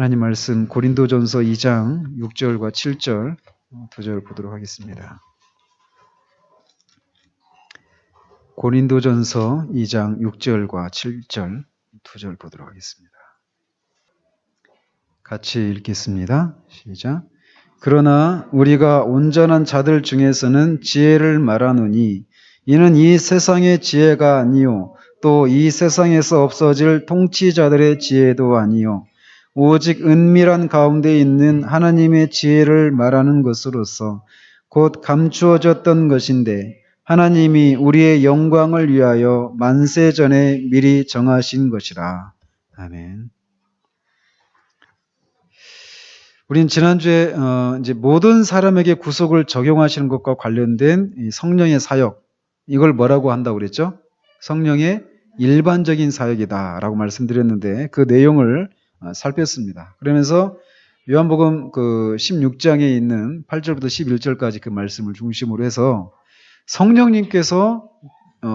하나님 말씀 고린도전서 2장 6절과 7절 두 절 보도록 하겠습니다. 고린도전서 2장 6절과 7절 두 절 보도록 하겠습니다. 같이 읽겠습니다. 시작. 그러나 우리가 온전한 자들 중에서는 지혜를 말하노니 이는 이 세상의 지혜가 아니요 또 이 세상에서 없어질 통치자들의 지혜도 아니요 오직 은밀한 가운데 있는 하나님의 지혜를 말하는 것으로서 곧 감추어졌던 것인데 하나님이 우리의 영광을 위하여 만세 전에 미리 정하신 것이라. 아멘. 우린 지난주에 이제 모든 사람에게 구속을 적용하시는 것과 관련된 이 성령의 사역, 이걸 뭐라고 한다고 그랬죠? 성령의 일반적인 사역이다라고 말씀드렸는데 그 내용을 살폈습니다. 그러면서 요한복음 그 16장에 있는 8절부터 11절까지 그 말씀을 중심으로 해서 성령님께서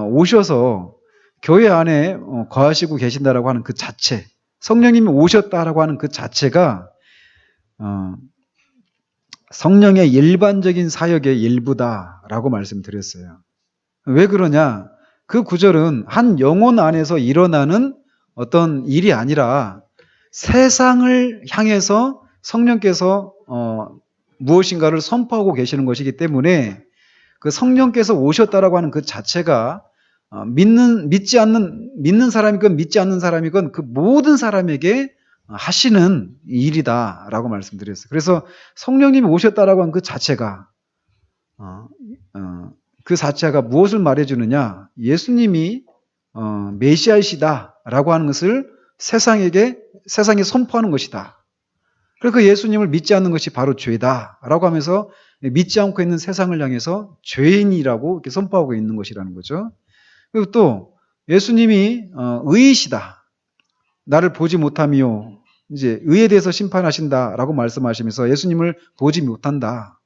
오셔서 교회 안에 거하시고 계신다라고 하는 그 자체, 성령님이 오셨다라고 하는 그 자체가 성령의 일반적인 사역의 일부다라고 말씀드렸어요. 왜 그러냐? 그 구절은 한 영혼 안에서 일어나는 어떤 일이 아니라 세상을 향해서 성령께서 무엇인가를 선포하고 계시는 것이기 때문에 그 성령께서 오셨다라고 하는 그 자체가 믿는 사람이건 믿지 않는 사람이건 그 모든 사람에게 하시는 일이다라고 말씀드렸어요. 그래서 성령님이 오셨다라고 하는 그 자체가 무엇을 말해주느냐? 예수님이 메시아이시다라고 하는 것을 세상에 선포하는 것이다. 그래서 그 예수님을 믿지 않는 것이 바로 죄다라고 하면서 믿지 않고 있는 세상을 향해서 죄인이라고 이렇게 선포하고 있는 것이라는 거죠. 그리고 또 예수님이 의이시다. 나를 보지 못하며 이제 의에 대해서 심판하신다라고 말씀하시면서 예수님을 보지 못한다.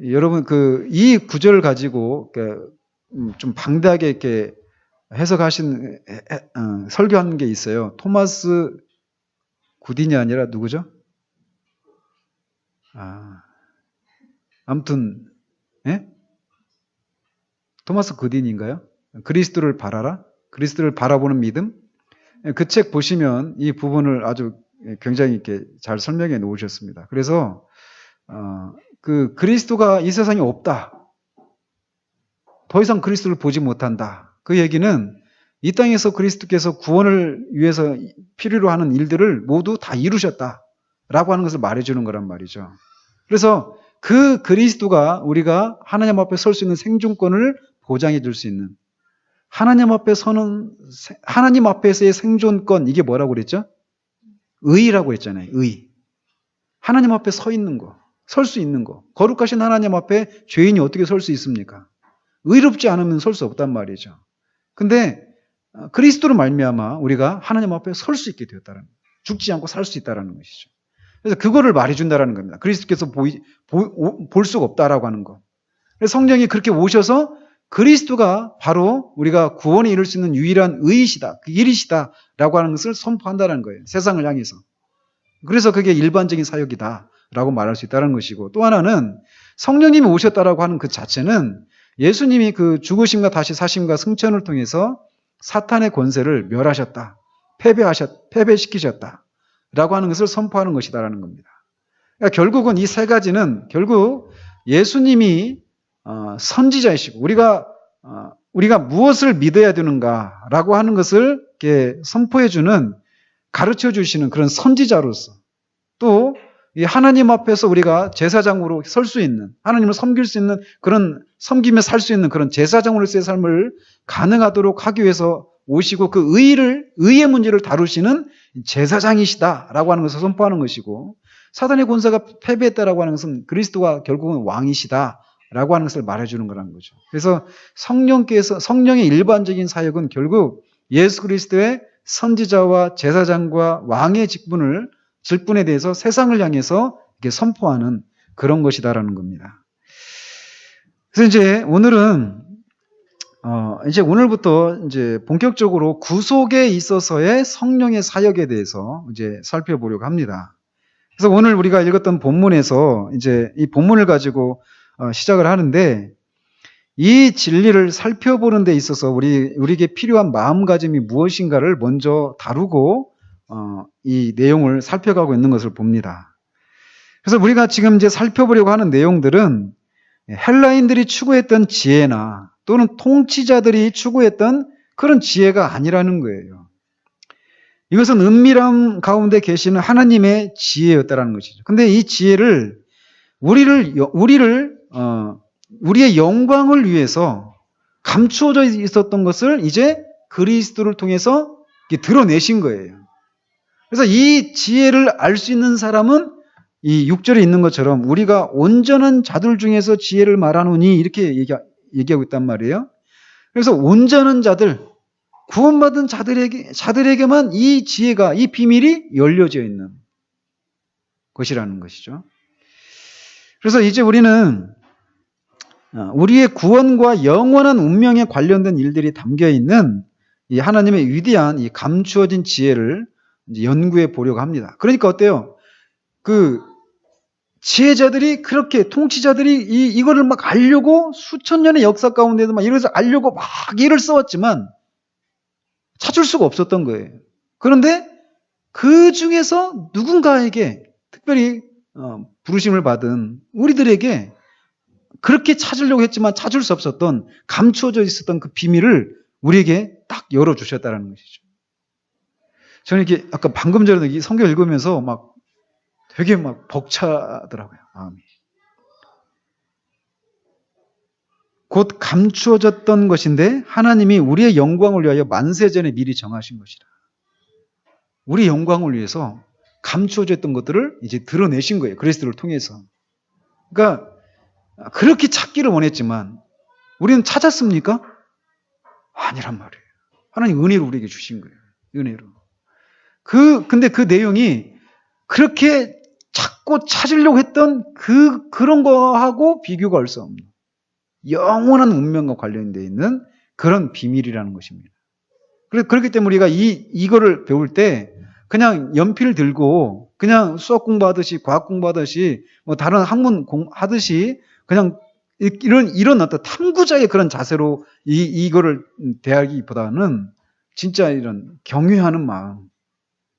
여러분 이 구절을 가지고 좀 방대하게 이렇게 해석하신 설교한 게 있어요. 토마스 구딘이 아니라 누구죠? 아무튼 토마스 구딘인가요? 그리스도를 바라라. 그리스도를 바라보는 믿음. 그 책 보시면 이 부분을 아주 굉장히 이렇게 잘 설명해 놓으셨습니다. 그래서 그 그리스도가 이 세상에 없다. 더 이상 그리스도를 보지 못한다. 그 얘기는 이 땅에서 그리스도께서 구원을 위해서 필요로 하는 일들을 모두 다 이루셨다라고 하는 것을 말해주는 거란 말이죠. 그래서 그 그리스도가 우리가 하나님 앞에 설 수 있는 생존권을 보장해 줄 수 있는 하나님 앞에서의 생존권, 이게 뭐라고 그랬죠? 의라고 했잖아요. 의. 하나님 앞에 서 있는 거, 설 수 있는 거. 거룩하신 하나님 앞에 죄인이 어떻게 설 수 있습니까? 의롭지 않으면 설 수 없단 말이죠. 근데 그리스도로 말미암아 우리가 하나님 앞에 설 수 있게 되었다는 거예요. 죽지 않고 살 수 있다는 것이죠. 그래서 그거를 말해준다는 겁니다. 그리스도께서 볼 수가 없다라고 하는 거. 그래서 성령이 그렇게 오셔서 그리스도가 바로 우리가 구원에 이룰 수 있는 유일한 의이시다, 그 일이시다라고 하는 것을 선포한다는 거예요. 세상을 향해서. 그래서 그게 일반적인 사역이다라고 말할 수 있다는 것이고, 또 하나는 성령님이 오셨다라고 하는 그 자체는 예수님이 그 죽으심과 다시 사심과 승천을 통해서 사탄의 권세를 멸하셨다, 패배시키셨다라고 하는 것을 선포하는 것이다라는 겁니다. 그러니까 결국은 이 세 가지는 결국 예수님이 선지자이시고 우리가 무엇을 믿어야 되는가라고 하는 것을 이렇게 선포해주는, 가르쳐주시는 그런 선지자로서, 또 이 하나님 앞에서 우리가 제사장으로 설 수 있는, 하나님을 섬길 수 있는 그런, 섬기며 살 수 있는 그런 제사장으로서의 삶을 가능하도록 하기 위해서 오시고 그 의의 문제를 다루시는 제사장이시다라고 하는 것을 선포하는 것이고, 사단의 권세가 패배했다라고 하는 것은 그리스도가 결국은 왕이시다라고 하는 것을 말해주는 거라는 거죠. 그래서 성령의 일반적인 사역은 결국 예수 그리스도의 선지자와 제사장과 왕의 직분에 대해서 세상을 향해서 이렇게 선포하는 그런 것이다라는 겁니다. 그래서 이제 오늘은 이제 오늘부터 이제 본격적으로 구속에 있어서의 성령의 사역에 대해서 이제 살펴보려고 합니다. 그래서 오늘 우리가 읽었던 본문에서 이제 이 본문을 가지고 시작을 하는데, 이 진리를 살펴보는 데 있어서 우리에게 필요한 마음가짐이 무엇인가를 먼저 다루고 이 내용을 살펴가고 있는 것을 봅니다. 그래서 우리가 지금 이제 살펴보려고 하는 내용들은 헬라인들이 추구했던 지혜나 또는 통치자들이 추구했던 그런 지혜가 아니라는 거예요. 이것은 은밀함 가운데 계시는 하나님의 지혜였다라는 것이죠. 근데 이 지혜를 우리의 영광을 위해서 감추어져 있었던 것을 이제 그리스도를 통해서 드러내신 거예요. 그래서 이 지혜를 알 수 있는 사람은 이 6절에 있는 것처럼 우리가 온전한 자들 중에서 지혜를 말하노니 이렇게 얘기하고 있단 말이에요. 그래서 온전한 자들, 구원받은 자들에게만 이 지혜가, 이 비밀이 열려져 있는 것이라는 것이죠. 그래서 이제 우리는 우리의 구원과 영원한 운명에 관련된 일들이 담겨 있는 이 하나님의 위대한 이 감추어진 지혜를 이제 연구해 보려고 합니다. 그러니까 어때요? 지혜자들이 그렇게, 통치자들이 이거를 막 알려고 수천 년의 역사 가운데도 막 이래서 알려고 막 일을 써왔지만 찾을 수가 없었던 거예요. 그런데 그 중에서 누군가에게 특별히 부르심을 받은 우리들에게 그렇게 찾으려고 했지만 찾을 수 없었던, 감추어져 있었던 그 비밀을 우리에게 딱 열어주셨다는 것이죠. 저는 이렇게 아까 방금 전에 이 성경 읽으면서 막 되게 막 벅차더라고요, 마음이. 곧 감추어졌던 것인데 하나님이 우리의 영광을 위하여 만세전에 미리 정하신 것이라. 우리의 영광을 위해서 감추어져 있던 것들을 이제 드러내신 거예요, 그리스도를 통해서. 그러니까 그렇게 찾기를 원했지만 우리는 찾았습니까? 아니란 말이에요. 하나님 은혜로 우리에게 주신 거예요. 은혜로. 근데 그 내용이 그렇게 찾고 찾으려고 했던 그런 거하고 비교가 할 수 없는 영원한 운명과 관련되어 있는 그런 비밀이라는 것입니다. 그렇기 때문에 우리가 이거를 배울 때 그냥 연필 들고 그냥 수학 공부하듯이, 과학 공부하듯이, 뭐 다른 학문 하듯이 그냥 이런 어떤 탐구자의 그런 자세로 이거를 대하기보다는 진짜 이런 경외하는 마음,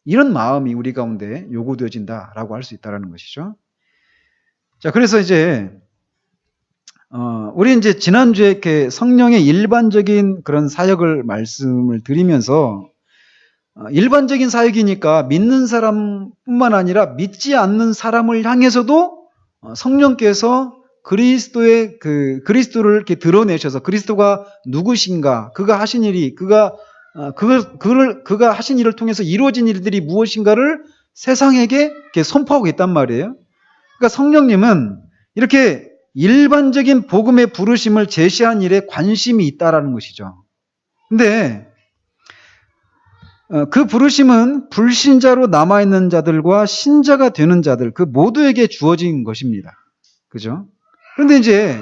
이런 마음이 우리 가운데 요구되어진다라고 할 수 있다는 것이죠. 자, 그래서 이제 우리 이제 지난주에 이렇게 성령의 일반적인 그런 사역을 말씀을 드리면서 일반적인 사역이니까 믿는 사람뿐만 아니라 믿지 않는 사람을 향해서도 성령께서 그리스도를 이렇게 드러내셔서 그리스도가 누구신가, 그가 하신 일이, 그가 하신 일을 통해서 이루어진 일들이 무엇인가를 세상에게 이렇게 선포하고 있단 말이에요. 그러니까 성령님은 이렇게 일반적인 복음의 부르심을 제시한 일에 관심이 있다라는 것이죠. 근데 그 부르심은 불신자로 남아있는 자들과 신자가 되는 자들, 그 모두에게 주어진 것입니다. 그죠? 그런데 이제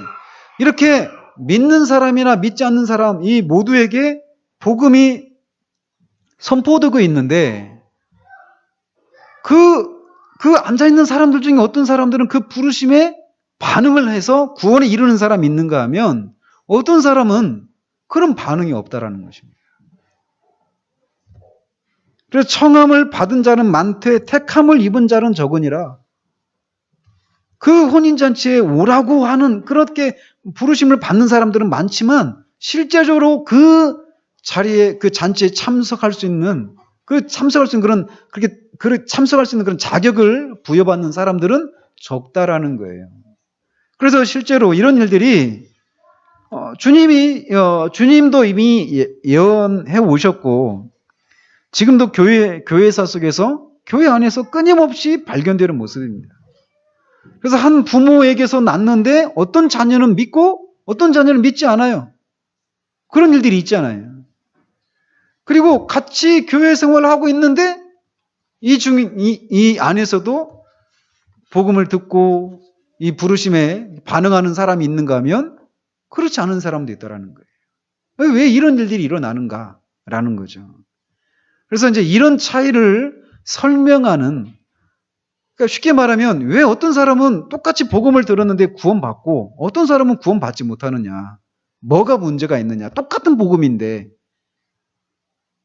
이렇게 믿는 사람이나 믿지 않는 사람, 이 모두에게 복음이 선포되고 있는데 그 앉아있는 사람들 중에 어떤 사람들은 그 부르심에 반응을 해서 구원에 이르는 사람이 있는가 하면 어떤 사람은 그런 반응이 없다라는 것입니다. 그래서 청함을 받은 자는 많되 택함을 입은 자는 적으니라. 그 혼인잔치에 오라고 하는, 그렇게 부르심을 받는 사람들은 많지만 실제적으로 그 자리에, 그 잔치에 참석할 수 있는 그런 자격을 부여받는 사람들은 적다라는 거예요. 그래서 실제로 이런 일들이 주님도 이미 예언해 오셨고 지금도 교회사 속에서, 교회 안에서 끊임없이 발견되는 모습입니다. 그래서 한 부모에게서 낳는데 어떤 자녀는 믿고 어떤 자녀는 믿지 않아요. 그런 일들이 있잖아요. 그리고 같이 교회 생활을 하고 있는데 이 안에서도 복음을 듣고 이 부르심에 반응하는 사람이 있는가 하면 그렇지 않은 사람도 있다라는 거예요. 왜 이런 일들이 일어나는가라는 거죠. 그래서 이제 이런 차이를 설명하는, 그러니까 쉽게 말하면 왜 어떤 사람은 똑같이 복음을 들었는데 구원받고 어떤 사람은 구원받지 못하느냐. 뭐가 문제가 있느냐. 똑같은 복음인데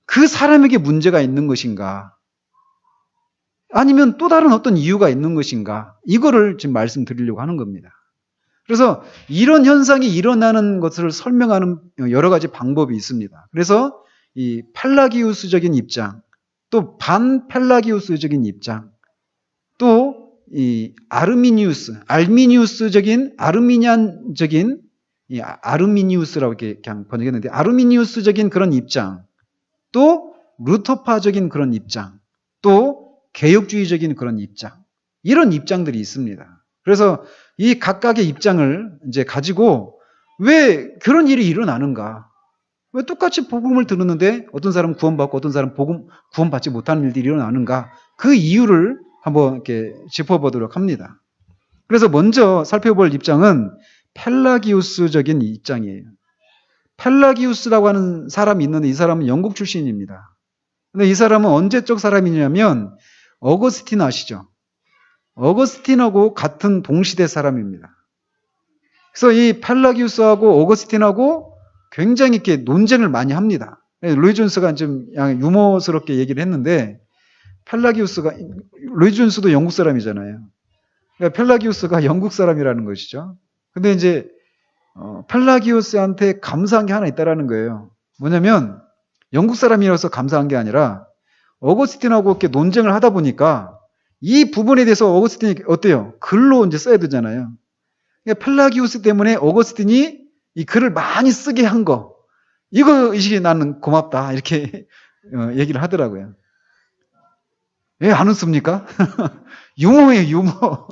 그 사람에게 문제가 있는 것인가? 아니면 또 다른 어떤 이유가 있는 것인가? 이거를 지금 말씀드리려고 하는 겁니다. 그래서 이런 현상이 일어나는 것을 설명하는 여러 가지 방법이 있습니다. 그래서 이 펠라기우스적인 입장, 또 반펠라기우스적인 입장, 또 이 아르미니우스적인 이 아르미니우스라고 이렇게 그냥 번역했는데 아르미니우스적인 그런 입장, 또 루터파적인 그런 입장, 또 개혁주의적인 그런 입장, 이런 입장들이 있습니다. 그래서 이 각각의 입장을 이제 가지고 왜 그런 일이 일어나는가? 왜 똑같이 복음을 들었는데 어떤 사람은 구원받고 어떤 사람은 구원받지 못하는 일들이 일어나는가? 그 이유를 한번 이렇게 짚어보도록 합니다. 그래서 먼저 살펴볼 입장은 펠라기우스적인 입장이에요. 펠라기우스라고 하는 사람이 있는데 이 사람은 영국 출신입니다. 근데 이 사람은 언제적 사람이냐면 어거스틴 아시죠? 어거스틴하고 같은 동시대 사람입니다. 그래서 이 펠라기우스하고 어거스틴하고 굉장히 이렇게 논쟁을 많이 합니다. 로이 존스가 좀 유머스럽게 얘기를 했는데 로이 존스도 영국 사람이잖아요. 그러니까 펠라기우스가 영국 사람이라는 것이죠. 근데 이제 펠라기우스한테 감사한 게 하나 있다라는 거예요. 뭐냐면 영국 사람이라서 감사한 게 아니라 어거스틴하고 이렇게 논쟁을 하다 보니까 이 부분에 대해서 어거스틴이 어때요? 글로 이제 써야 되잖아요. 그러니까 펠라기우스 때문에 어거스틴이 이 글을 많이 쓰게 한 거, 이거 의식이 나는 고맙다 이렇게 얘기를 하더라고요. 왜 안 웃습니까? 유머예요, 유머.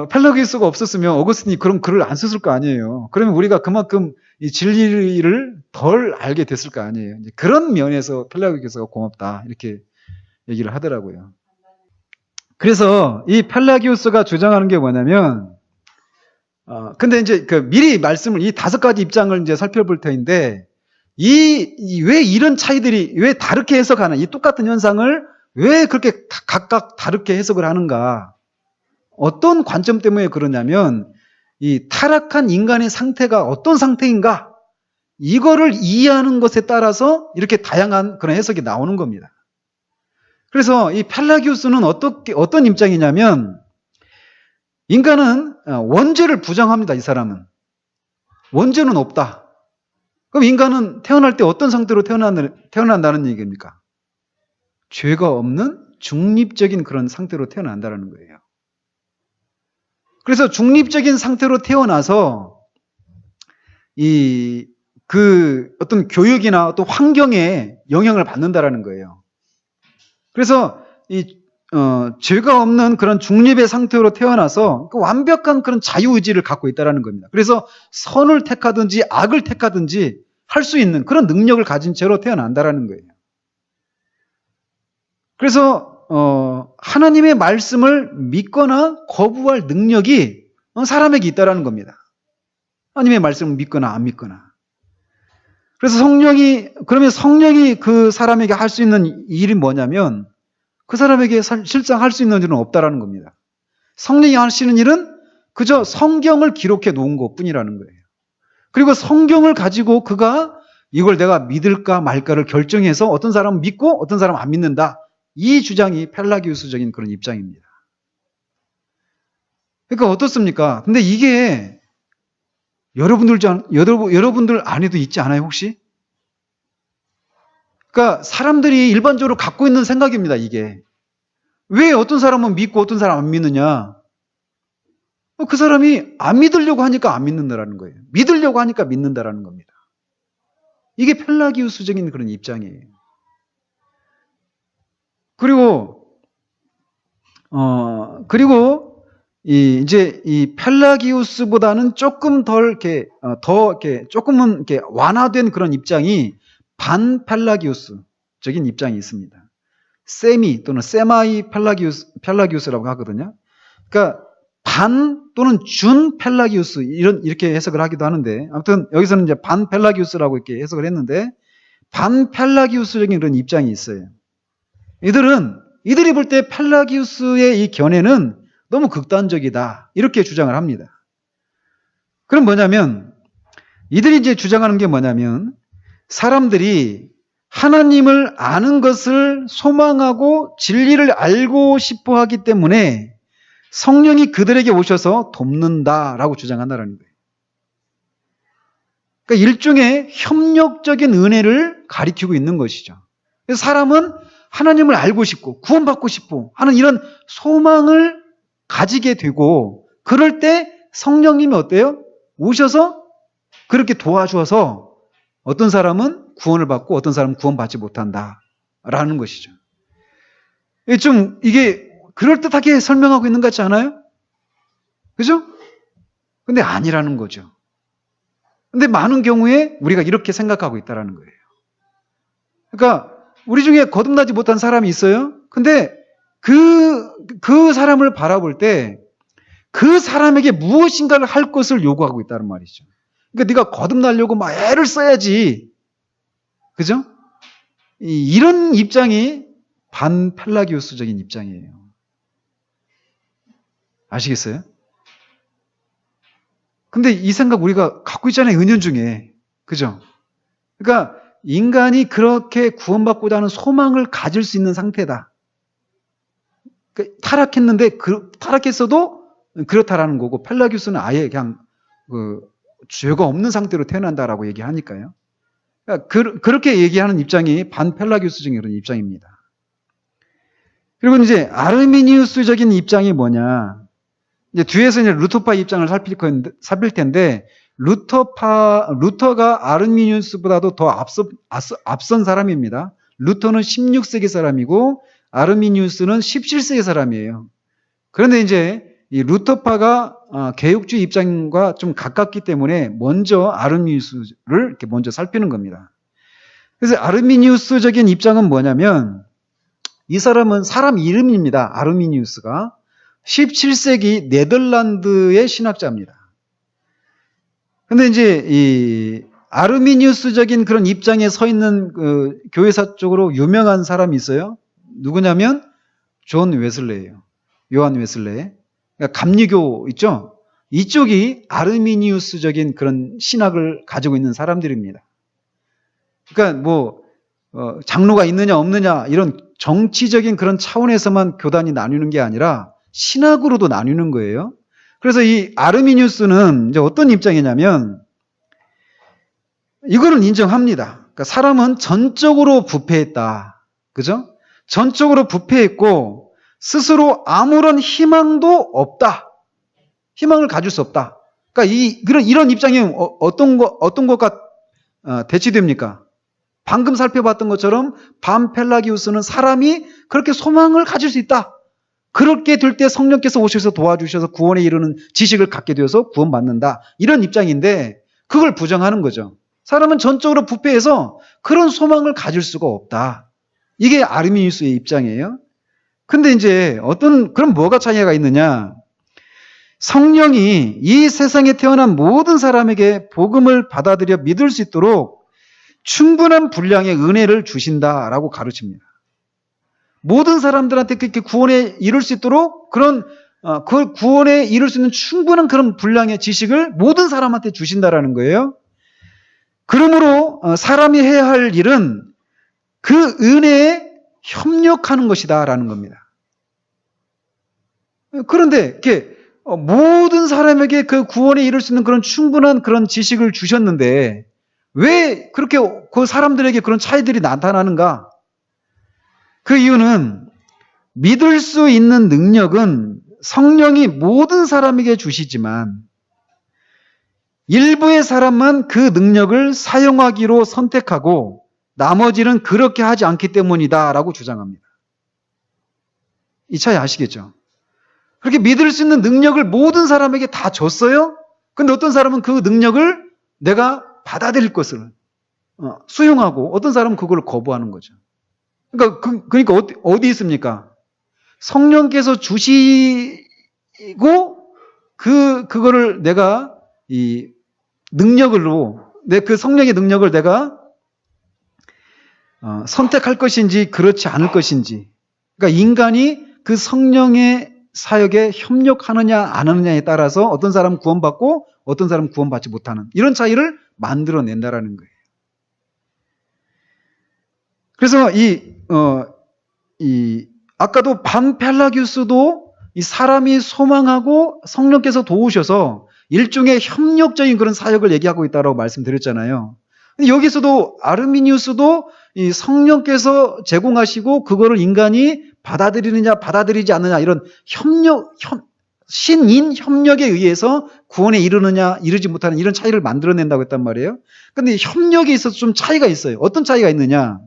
펠라기우스가 없었으면 어거스틴이 그런 글을 안 썼을 거 아니에요. 그러면 우리가 그만큼 이 진리를 덜 알게 됐을 거 아니에요. 그런 면에서 펠라기우스가 고맙다 이렇게 얘기를 하더라고요. 그래서 이 펠라기우스가 주장하는 게 뭐냐면, 근데 이제 미리 말씀을 이 5가지 입장을 이제 살펴볼 터인데, 왜 이런 차이들이 왜 다르게 해석하는, 이 똑같은 현상을 왜 그렇게 각각 다르게 해석을 하는가? 어떤 관점 때문에 그러냐면, 이 타락한 인간의 상태가 어떤 상태인가? 이거를 이해하는 것에 따라서 이렇게 다양한 그런 해석이 나오는 겁니다. 그래서 이 펠라기우스는 어떤 입장이냐면, 인간은 원죄를 부정합니다, 이 사람은. 원죄는 없다. 그럼 인간은 태어날 때 어떤 상태로 태어난다는 얘기입니까? 죄가 없는 중립적인 그런 상태로 태어난다는 거예요. 그래서 중립적인 상태로 태어나서 어떤 교육이나 어떤 환경에 영향을 받는다라는 거예요. 그래서 죄가 없는 그런 중립의 상태로 태어나서 완벽한 그런 자유의지를 갖고 있다는 겁니다. 그래서 선을 택하든지 악을 택하든지 할 수 있는 그런 능력을 가진 채로 태어난다는 거예요. 그래서 하나님의 말씀을 믿거나 거부할 능력이 사람에게 있다는 겁니다. 하나님의 말씀을 믿거나 안 믿거나. 그래서 그러면 성령이 그 사람에게 할 수 있는 일이 뭐냐면 그 사람에게 실상 할 수 있는 일은 없다라는 겁니다. 성령이 하시는 일은 그저 성경을 기록해 놓은 것뿐이라는 거예요. 그리고 성경을 가지고 그가 이걸 내가 믿을까 말까를 결정해서 어떤 사람은 믿고 어떤 사람은 안 믿는다. 이 주장이 펠라기우스적인 그런 입장입니다. 그러니까 어떻습니까? 근데 이게 여러분들 안에도 있지 않아요, 혹시? 그러니까 사람들이 일반적으로 갖고 있는 생각입니다, 이게. 왜 어떤 사람은 믿고 어떤 사람은 안 믿느냐? 그 사람이 안 믿으려고 하니까 안 믿는다라는 거예요. 믿으려고 하니까 믿는다라는 겁니다. 이게 펠라기우스적인 그런 입장이에요. 그리고 이제 이 펠라기우스보다는 조금 조금은 이렇게 완화된 그런 입장이 반펠라기우스적인 입장이 있습니다. 세미 또는 세마이 펠라기우스라고 하거든요. 그러니까 반 또는 준 펠라기우스 이렇게 해석을 하기도 하는데, 아무튼 여기서는 이제 반 펠라기우스라고 이렇게 해석을 했는데, 반 펠라기우스적인 그런 입장이 있어요. 이들이 볼 때 펠라기우스의 이 견해는 너무 극단적이다, 이렇게 주장을 합니다. 그럼 뭐냐면, 이들이 이제 주장하는 게 뭐냐면, 사람들이 하나님을 아는 것을 소망하고 진리를 알고 싶어 하기 때문에 성령이 그들에게 오셔서 돕는다라고 주장한다는 거예요. 그러니까 일종의 협력적인 은혜를 가리키고 있는 것이죠. 그래서 사람은 하나님을 알고 싶고 구원받고 싶고 하는 이런 소망을 가지게 되고, 그럴 때 성령님이 어때요? 오셔서 그렇게 도와주어서 어떤 사람은 구원을 받고 어떤 사람은 구원받지 못한다라는 것이죠. 이게 그럴듯하게 설명하고 있는 것 같지 않아요? 그죠? 근데 아니라는 거죠. 근데 많은 경우에 우리가 이렇게 생각하고 있다는 거예요. 그러니까 우리 중에 거듭나지 못한 사람이 있어요. 근데 그 사람을 바라볼 때 그 사람에게 무엇인가를 할 것을 요구하고 있다는 말이죠. 그러니까 네가 거듭나려고 막 애를 써야지. 그죠? 이런 입장이 반펠라기우스적인 입장이에요. 아시겠어요? 근데 이 생각 우리가 갖고 있잖아요, 은연중에. 그죠? 그러니까 인간이 그렇게 구원받고자 하는 소망을 가질 수 있는 상태다. 그러니까 타락했어도 그렇다라는 거고, 펠라기우스는 아예 그냥 죄가 없는 상태로 태어난다라고 얘기하니까요. 그러니까 그렇게 얘기하는 입장이 반펠라기우스적인 그런 입장입니다. 그리고 이제 아르미니우스적인 입장이 뭐냐? 이제 뒤에서 이제 루터파 입장을 살필 텐데, 루터가 아르미니우스보다도 더 앞선 사람입니다. 루터는 16세기 사람이고 아르미니우스는 17세기 사람이에요. 그런데 이제 이 루터파가 개혁주의 입장과 좀 가깝기 때문에 먼저 아르미니우스를 이렇게 먼저 살피는 겁니다. 그래서 아르미니우스적인 입장은 뭐냐면, 이 사람은 사람 이름입니다. 아르미니우스가 17세기 네덜란드의 신학자입니다. 근데 이제 이 아르미니우스적인 그런 입장에 서 있는 교회사적으로 유명한 사람이 있어요. 누구냐면 존 웨슬레예요. 요한 웨슬레. 그러니까 감리교 있죠? 이쪽이 아르미니우스적인 그런 신학을 가지고 있는 사람들입니다. 그러니까 장로가 있느냐 없느냐 이런 정치적인 그런 차원에서만 교단이 나뉘는 게 아니라 신학으로도 나뉘는 거예요. 그래서 이 아르미니우스는 이제 어떤 입장이냐면, 이거는 인정합니다. 그러니까 사람은 전적으로 부패했다. 그죠? 전적으로 부패했고 스스로 아무런 희망도 없다. 희망을 가질 수 없다. 그러니까 이런 입장이 어떤 것과 대치됩니까? 방금 살펴봤던 것처럼 반펠라기우스는 사람이 그렇게 소망을 가질 수 있다. 그렇게 될 때 성령께서 오셔서 도와주셔서 구원에 이르는 지식을 갖게 되어서 구원받는다. 이런 입장인데, 그걸 부정하는 거죠. 사람은 전적으로 부패해서 그런 소망을 가질 수가 없다. 이게 아르미니우스의 입장이에요. 근데 이제 그럼 뭐가 차이가 있느냐? 성령이 이 세상에 태어난 모든 사람에게 복음을 받아들여 믿을 수 있도록 충분한 분량의 은혜를 주신다라고 가르칩니다. 모든 사람들한테 그렇게 구원에 이룰 수 있도록 그 구원에 이룰 수 있는 충분한 그런 분량의 지식을 모든 사람한테 주신다라는 거예요. 그러므로 사람이 해야 할 일은 그 은혜에 협력하는 것이다라는 겁니다. 그런데 이렇게 모든 사람에게 그 구원에 이룰 수 있는 그런 충분한 그런 지식을 주셨는데 왜 그렇게 그 사람들에게 그런 차이들이 나타나는가? 그 이유는 믿을 수 있는 능력은 성령이 모든 사람에게 주시지만 일부의 사람만 그 능력을 사용하기로 선택하고 나머지는 그렇게 하지 않기 때문이다라고 주장합니다. 이 차이 아시겠죠? 그렇게 믿을 수 있는 능력을 모든 사람에게 다 줬어요? 근데 어떤 사람은 그 능력을 내가 받아들일 것을 수용하고 어떤 사람은 그걸 거부하는 거죠. 그러니까 어디 있습니까? 성령께서 주시고 그거를 내가 이 능력으로, 그 성령의 능력을 내가 선택할 것인지 그렇지 않을 것인지, 그러니까 인간이 그 성령의 사역에 협력하느냐 안 하느냐에 따라서 어떤 사람은 구원받고 어떤 사람은 구원받지 못하는 이런 차이를 만들어낸다라는 거예요. 그래서 아까도 반펠라기우스도 이 사람이 소망하고 성령께서 도우셔서 일종의 협력적인 그런 사역을 얘기하고 있다고 말씀드렸잖아요. 여기서도 아르미니우스도 이 성령께서 제공하시고 그거를 인간이 받아들이느냐 받아들이지 않느냐 이런 신인 협력에 의해서 구원에 이르느냐 이르지 못하는 이런 차이를 만들어낸다고 했단 말이에요. 그런데 협력에 있어서 좀 차이가 있어요. 어떤 차이가 있느냐?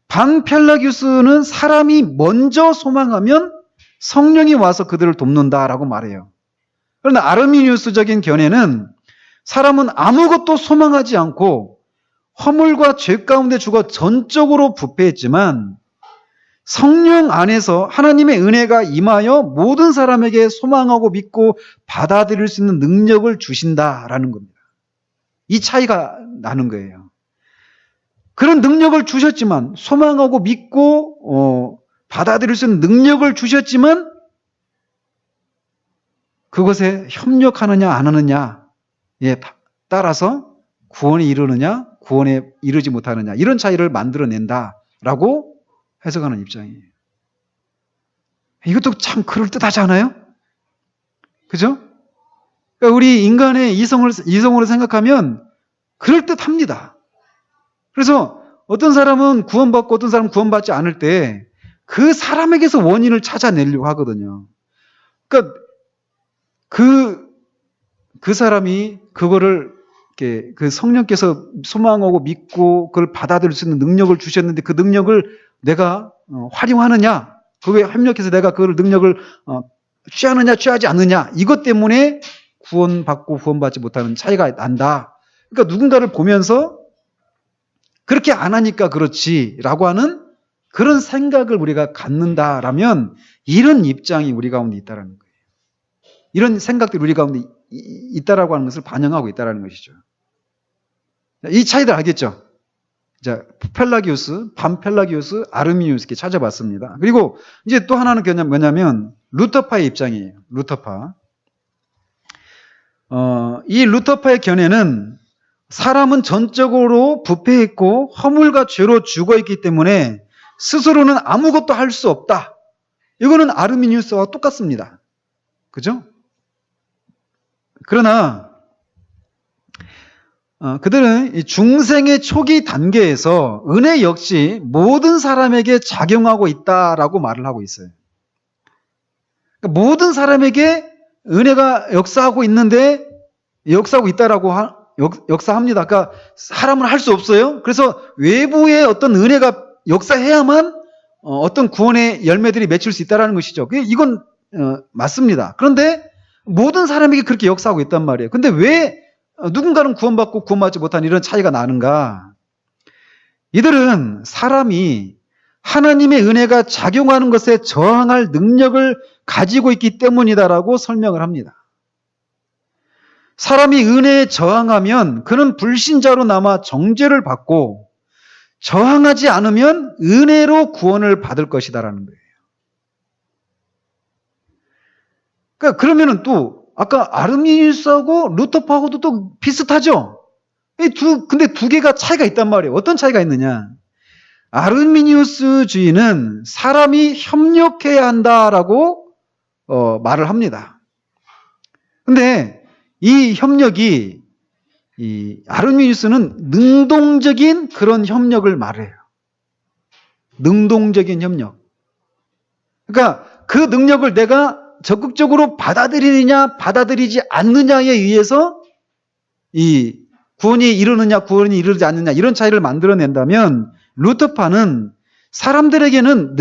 반펠라기우스는 사람이 먼저 소망하면 성령이 와서 그들을 돕는다라고 말해요. 그러나 아르미니우스적인 견해는 사람은 아무것도 소망하지 않고 허물과 죄 가운데 죽어 전적으로 부패했지만 성령 안에서 하나님의 은혜가 임하여 모든 사람에게 소망하고 믿고 받아들일 수 있는 능력을 주신다라는 겁니다. 이 차이가 나는 거예요. 그런 능력을 주셨지만, 소망하고 믿고 받아들일 수 있는 능력을 주셨지만 그것에 협력하느냐 안 하느냐에 따라서 구원에 이르느냐 구원에 이르지 못하느냐 이런 차이를 만들어낸다라고 해석하는 입장이에요. 이것도 참 그럴듯하지 않아요? 그죠? 그러니까 우리 인간의 이성으로 생각하면 그럴듯합니다. 그래서 어떤 사람은 구원받고 어떤 사람은 구원받지 않을 때 그 사람에게서 원인을 찾아내려고 하거든요. 그러니까 그 사람이 그거를 이렇게 그 성령께서 소망하고 믿고 그걸 받아들일 수 있는 능력을 주셨는데 그 능력을 내가 활용하느냐, 그거에 협력해서 내가 그 능력을 취하느냐 취하지 않느냐 이것 때문에 구원받고 구원받지 못하는 차이가 난다. 그러니까 누군가를 보면서 그렇게 안 하니까 그렇지라고 하는 그런 생각을 우리가 갖는다라면 이런 입장이 우리 가운데 있다라는 거예요. 이런 생각들이 우리 가운데 있다라고 하는 것을 반영하고 있다라는 것이죠. 이 차이들 알겠죠? 자, 펠라기우스, 반펠라기우스, 아르미니우스 이렇게 찾아봤습니다. 그리고 이제 또 하나는 뭐냐면 루터파의 입장이에요. 루터파. 이 루터파의 견해는 사람은 전적으로 부패했고 허물과 죄로 죽어있기 때문에 스스로는 아무것도 할 수 없다. 이거는 아르미니우스와 똑같습니다. 그죠? 그러나 그들은 중생의 초기 단계에서 은혜 역시 모든 사람에게 작용하고 있다라고 말을 하고 있어요. 그러니까 모든 사람에게 은혜가 역사하고 있는데 역사하고 있다라고 역사합니다. 그러니까 사람은 할 수 없어요. 그래서 외부의 어떤 은혜가 역사해야만 어떤 구원의 열매들이 맺힐 수 있다는 것이죠. 이건 맞습니다. 그런데 모든 사람에게 그렇게 역사하고 있단 말이에요. 근데 왜 누군가는 구원받고 구원받지 못한 이런 차이가 나는가? 이들은 사람이 하나님의 은혜가 작용하는 것에 저항할 능력을 가지고 있기 때문이다라고 설명을 합니다. 사람이 은혜에 저항하면 그는 불신자로 남아 정죄를 받고 저항하지 않으면 은혜로 구원을 받을 것이다라는 거예요. 그러니까 그러면은 또 아까 아르미니우스하고 루터파하고도 또 비슷하죠? 근데 두 개가 차이가 있단 말이에요. 어떤 차이가 있느냐? 아르미니우스주의는 사람이 협력해야 한다라고 말을 합니다. 근데 이 협력이 이 아르미니우스는 능동적인 그런 협력을 말해요. 능동적인 협력. 그러니까 그 능력을 내가 적극적으로 받아들이느냐 받아들이지 않느냐에 의해서 이 구원이 이르느냐 구원이 이르지 않느냐 이런 차이를 만들어낸다면 루터파는 사람들에게는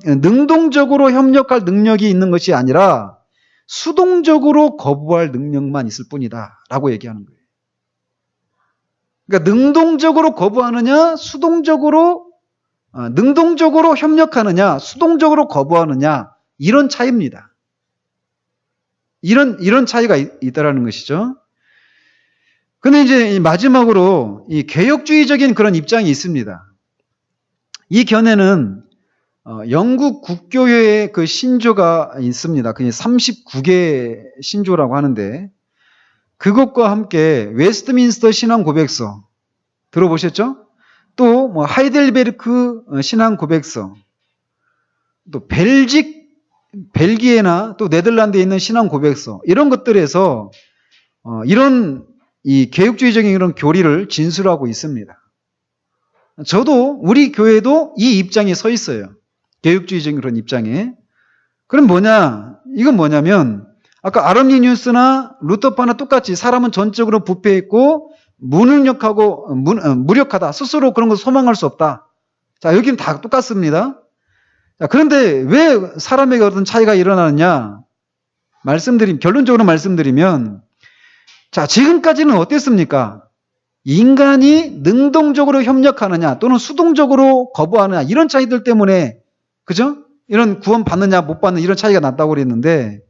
능동적으로 협력할 능력이 있는 것이 아니라 수동적으로 거부할 능력만 있을 뿐이다 라고 얘기하는 거예요. 그러니까 능동적으로 거부하느냐 능동적으로 협력하느냐 수동적으로 거부하느냐 이런 차이입니다. 이런 차이가 있다라는 것이죠. 근데 이제 마지막으로 이 개혁주의적인 그런 입장이 있습니다. 이 견해는 영국 국교회의 그 신조가 있습니다. 그게 39개 신조라고 하는데 그것과 함께 웨스트민스터 신앙 고백서 들어보셨죠? 또 뭐 하이델베르크 신앙 고백서, 또 벨기에나 또 네덜란드에 있는 신앙 고백서 이런 것들에서 이런 이 개혁주의적인 이런 교리를 진술하고 있습니다. 저도 우리 교회도 이 입장에 서 있어요. 개혁주의적인 그런 입장에. 그럼 이건 뭐냐면 아까 아르미니우스나 루터파나 똑같이 사람은 전적으로 부패했고 무능력하고 무력하다. 스스로 그런 걸 소망할 수 없다. 자, 여기는 다 똑같습니다. 자, 그런데 왜 사람에게 어떤 차이가 일어나느냐? 결론적으로 말씀드리면, 자, 지금까지는 어땠습니까? 인간이 능동적으로 협력하느냐, 또는 수동적으로 거부하느냐, 이런 차이들 때문에, 그죠? 이런 구원 받느냐, 못 받느냐, 이런 차이가 났다고 그랬는데,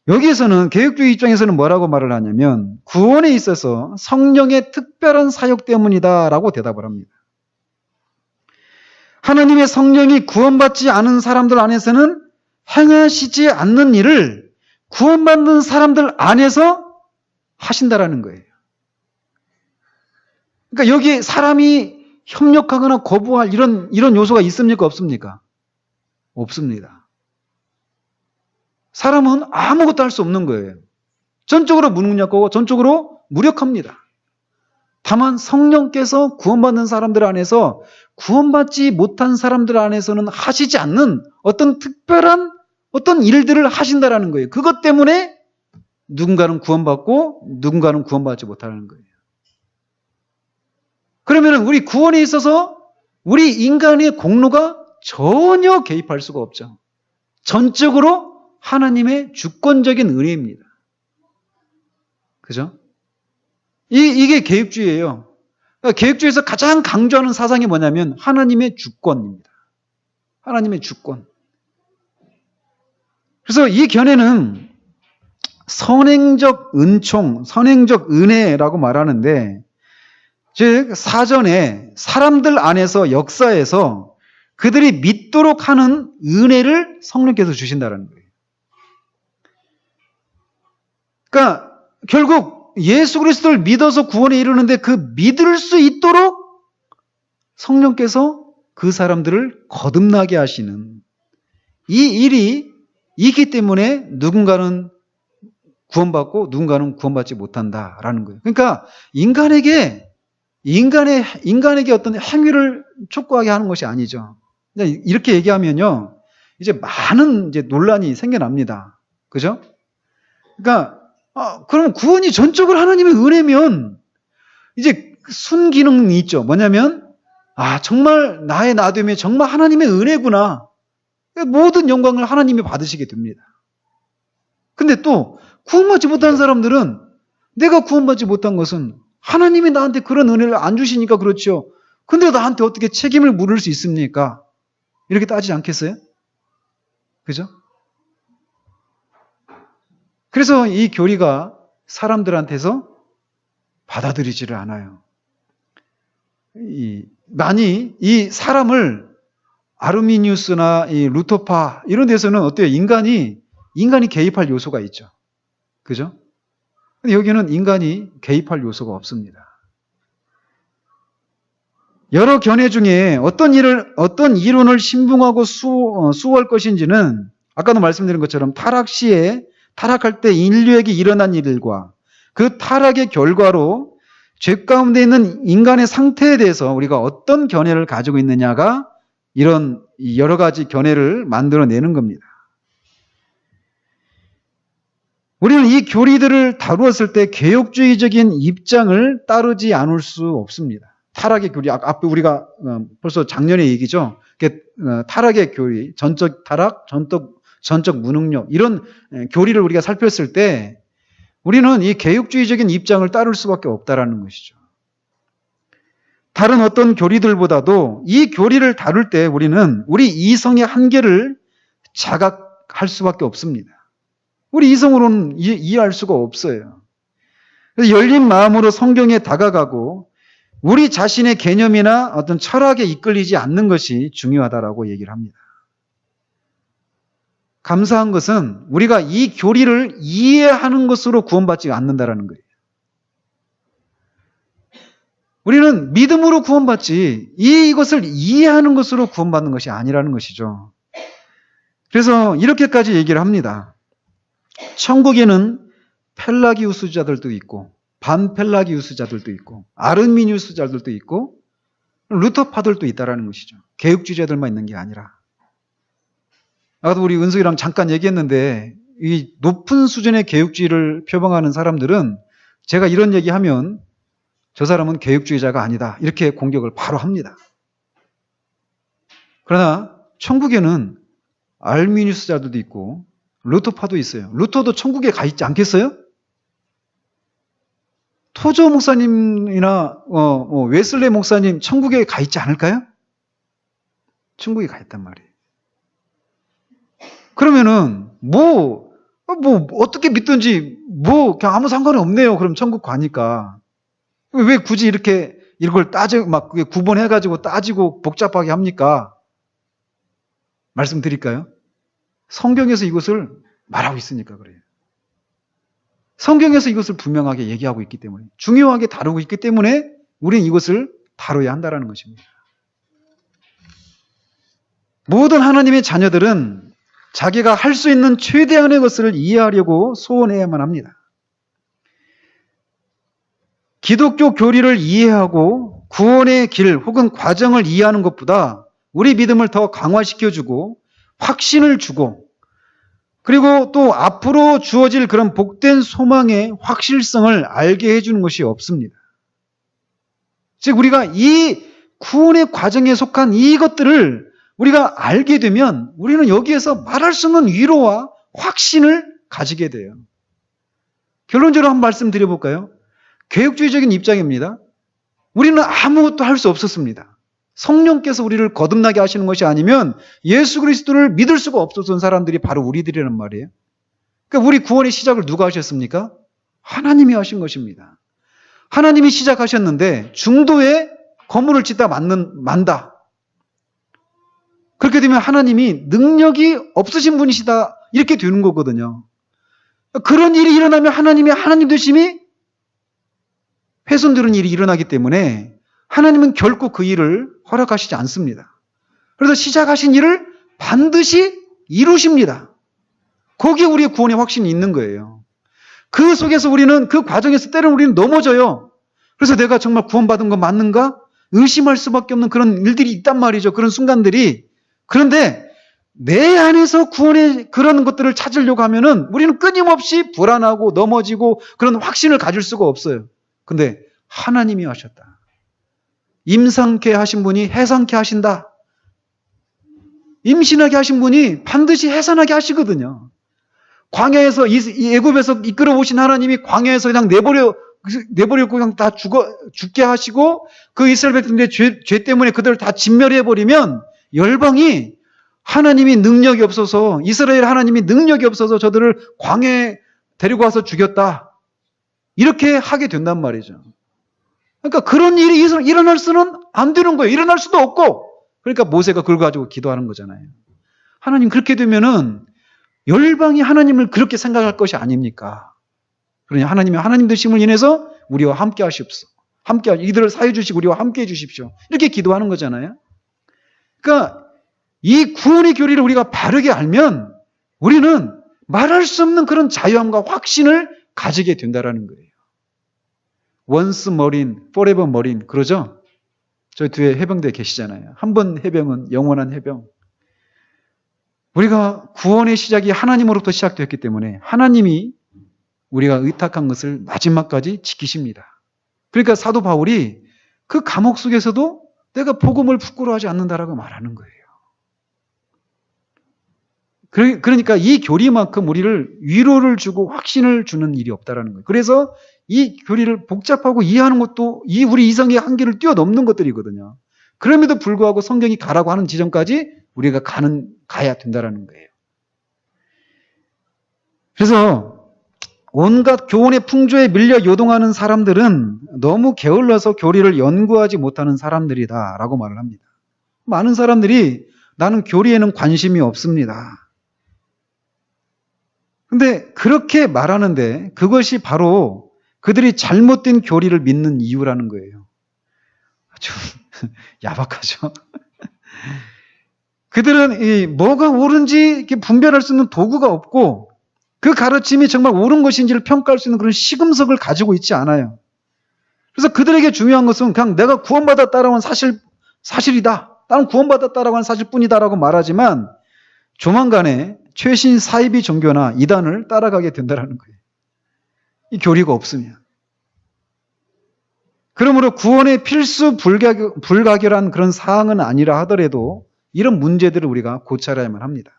여기에서는 개혁주의 입장에서는 뭐라고 말을 하냐면, 구원에 있어서 성령의 특별한 사역 때문이다라고 대답을 합니다. 하나님의 성령이 구원받지 않은 사람들 안에서는 행하시지 않는 일을 구원받는 사람들 안에서 하신다라는 거예요. 그러니까 여기 사람이 협력하거나 거부할 이런 요소가 있습니까? 없습니까? 없습니다. 사람은 아무것도 할 수 없는 거예요. 전적으로 무능력하고 전적으로 무력합니다. 다만 성령께서 구원받는 사람들 안에서 구원받지 못한 사람들 안에서는 하시지 않는 어떤 특별한 어떤 일들을 하신다라는 거예요. 그것 때문에 누군가는 구원받고 누군가는 구원받지 못하는 거예요. 그러면 우리 구원에 있어서 우리 인간의 공로가 전혀 개입할 수가 없죠. 전적으로 하나님의 주권적인 은혜입니다. 그죠? 이게 개혁주의예요. 그러니까 개혁주의에서 가장 강조하는 사상이 뭐냐면 하나님의 주권입니다. 하나님의 주권. 그래서 이 견해는 선행적 은총, 선행적 은혜라고 말하는데, 즉 사전에 사람들 안에서 역사에서 그들이 믿도록 하는 은혜를 성령께서 주신다는 거예요. 그러니까 결국 예수 그리스도를 믿어서 구원에 이르는데 그 믿을 수 있도록 성령께서 그 사람들을 거듭나게 하시는 이 일이 있기 때문에 누군가는 구원받고 누군가는 구원받지 못한다라는 거예요. 그러니까 인간에게 어떤 행위를 촉구하게 하는 것이 아니죠. 이렇게 얘기하면요, 이제 많은 이제 논란이 생겨납니다. 그죠? 그러니까 그럼 구원이 전적으로 하나님의 은혜면 이제 순기능이 있죠. 뭐냐면 정말 나의 나됨이 정말 하나님의 은혜구나. 모든 영광을 하나님이 받으시게 됩니다. 근데 또 구원받지 못한 사람들은 내가 구원받지 못한 것은 하나님이 나한테 그런 은혜를 안 주시니까 그렇죠. 근데 나한테 어떻게 책임을 물을 수 있습니까? 이렇게 따지지 않겠어요? 그죠? 그래서 이 교리가 사람들한테서 받아들이지를 않아요. 많이 이 사람을 아르미니우스나 이 루터파 이런 데서는 어때요? 인간이 개입할 요소가 있죠. 그죠? 근데 여기는 인간이 개입할 요소가 없습니다. 여러 견해 중에 어떤 이론을 신봉하고 수호할 것인지는 아까도 말씀드린 것처럼 타락할 때 인류에게 일어난 일과 그 타락의 결과로 죄 가운데 있는 인간의 상태에 대해서 우리가 어떤 견해를 가지고 있느냐가 이런 여러 가지 견해를 만들어내는 겁니다. 우리는 이 교리들을 다루었을 때 개혁주의적인 입장을 따르지 않을 수 없습니다. 타락의 교리, 앞에 우리가 벌써 작년에 얘기죠. 타락의 교리, 전적 타락, 전적 무능력 이런 교리를 우리가 살폈을 때 우리는 이 개혁주의적인 입장을 따를 수밖에 없다라는 것이죠. 다른 어떤 교리들보다도 이 교리를 다룰 때 우리는 우리 이성의 한계를 자각할 수밖에 없습니다. 우리 이성으로는 이해할 수가 없어요. 그래서 열린 마음으로 성경에 다가가고 우리 자신의 개념이나 어떤 철학에 이끌리지 않는 것이 중요하다라고 얘기를 합니다. 감사한 것은 우리가 이 교리를 이해하는 것으로 구원받지 않는다라는 거예요. 우리는 믿음으로 구원받지 이것을 이해하는 것으로 구원받는 것이 아니라는 것이죠. 그래서 이렇게까지 얘기를 합니다. 천국에는 펠라기우스자들도 있고 반펠라기우스자들도 있고 아르미니우스자들도 있고 루터파들도 있다라는 것이죠. 개혁주의자들만 있는 게 아니라. 아까도 우리 은숙이랑 잠깐 얘기했는데 이 높은 수준의 개혁주의를 표방하는 사람들은 제가 이런 얘기하면 저 사람은 개혁주의자가 아니다 이렇게 공격을 바로 합니다. 그러나 천국에는 알미니우스자들도 있고 루터파도 있어요. 루터도 천국에 가 있지 않겠어요? 토저 목사님이나 웨슬레 목사님 천국에 가 있지 않을까요? 천국에 가 있단 말이에요. 그러면은 어떻게 믿든지 그냥 아무 상관이 없네요. 그럼 천국 가니까 왜 굳이 이렇게 이걸 그게 구분해가지고 따지고 복잡하게 합니까? 말씀드릴까요? 성경에서 이것을 말하고 있으니까 그래요. 성경에서 이것을 분명하게 얘기하고 있기 때문에, 중요하게 다루고 있기 때문에 우리는 이것을 다뤄야 한다는 것입니다. 모든 하나님의 자녀들은 자기가 할 수 있는 최대한의 것을 이해하려고 소원해야만 합니다. 기독교 교리를 이해하고 구원의 길 혹은 과정을 이해하는 것보다 우리 믿음을 더 강화시켜주고 확신을 주고 그리고 또 앞으로 주어질 그런 복된 소망의 확실성을 알게 해주는 것이 없습니다. 즉 우리가 이 구원의 과정에 속한 이것들을 우리가 알게 되면 우리는 여기에서 말할 수 없는 위로와 확신을 가지게 돼요. 결론적으로 한 말씀 드려볼까요? 개혁주의적인 입장입니다. 우리는 아무것도 할 수 없었습니다. 성령께서 우리를 거듭나게 하시는 것이 아니면 예수 그리스도를 믿을 수가 없었던 사람들이 바로 우리들이란 말이에요. 그러니까 우리 구원의 시작을 누가 하셨습니까? 하나님이 하신 것입니다. 하나님이 시작하셨는데 중도에 건물을 짓다 만다. 그렇게 되면 하나님이 능력이 없으신 분이시다 이렇게 되는 거거든요. 그런 일이 일어나면 하나님 되심이 훼손되는 일이 일어나기 때문에 하나님은 결코 그 일을 허락하시지 않습니다. 그래서 시작하신 일을 반드시 이루십니다. 거기에 우리의 구원의 확신이 있는 거예요. 그 속에서 우리는 그 과정에서 때로는 우리는 넘어져요. 그래서 내가 정말 구원받은 거 맞는가? 의심할 수밖에 없는 그런 일들이 있단 말이죠. 그런 순간들이. 그런데 내 안에서 구원의 그런 것들을 찾으려고 하면은 우리는 끊임없이 불안하고 넘어지고 그런 확신을 가질 수가 없어요. 근데 하나님이 하셨다. 임상케 하신 분이 해상케 하신다. 임신하게 하신 분이 반드시 해산하게 하시거든요. 광야에서 애굽에서 이끌어 오신 하나님이 광야에서 그냥 내버려 그냥 다 죽게 하시고 그 이스라엘 백성들의 죄 때문에 그들을 다 진멸해 버리면 열방이 하나님이 능력이 없어서 이스라엘 하나님이 능력이 없어서 저들을 광야에 데리고 와서 죽였다. 이렇게 하게 된단 말이죠. 그러니까 그런 일이 일어날 수는 안 되는 거예요. 일어날 수도 없고. 그러니까 모세가 그걸 가지고 기도하는 거잖아요. 하나님 그렇게 되면은 열방이 하나님을 그렇게 생각할 것이 아닙니까? 그러니 하나님이 하나님 되심을 인해서 우리와 함께 하십시오. 이들을 사해 주시고 우리와 함께 해 주십시오. 이렇게 기도하는 거잖아요. 그러니까 이 구원의 교리를 우리가 바르게 알면 우리는 말할 수 없는 그런 자유함과 확신을 가지게 된다라는 거예요. once marine, forever marine 그러죠? 저희 뒤에 해병대 계시잖아요. 한 번 해병은 영원한 해병. 우리가 구원의 시작이 하나님으로부터 시작되었기 때문에 하나님이 우리가 의탁한 것을 마지막까지 지키십니다. 그러니까 사도 바울이 그 감옥 속에서도 내가 복음을 부끄러워하지 않는다라고 말하는 거예요. 그러니까 이 교리만큼 우리를 위로를 주고 확신을 주는 일이 없다라는 거예요. 그래서 이 교리를 복잡하고 이해하는 것도 우리 이성의 한계를 뛰어넘는 것들이거든요. 그럼에도 불구하고 성경이 가라고 하는 지점까지 우리가 가야 된다라는 거예요. 그래서 온갖 교훈의 풍조에 밀려 요동하는 사람들은 너무 게을러서 교리를 연구하지 못하는 사람들이다라고 말을 합니다. 많은 사람들이 나는 교리에는 관심이 없습니다. 근데 그렇게 말하는데 그것이 바로 그들이 잘못된 교리를 믿는 이유라는 거예요. 좀 야박하죠? 그들은 뭐가 옳은지 이렇게 분별할 수 있는 도구가 없고 그 가르침이 정말 옳은 것인지를 평가할 수 있는 그런 시금석을 가지고 있지 않아요. 그래서 그들에게 중요한 것은 그냥 내가 구원받았다라고 하는 사실이다. 나는 구원받았다라고 하는 사실뿐이다라고 말하지만 조만간에 최신 사이비 종교나 이단을 따라가게 된다는 거예요. 이 교리가 없으면. 그러므로 구원의 필수 불가결한 그런 사항은 아니라 하더라도 이런 문제들을 우리가 고찰해야만 합니다.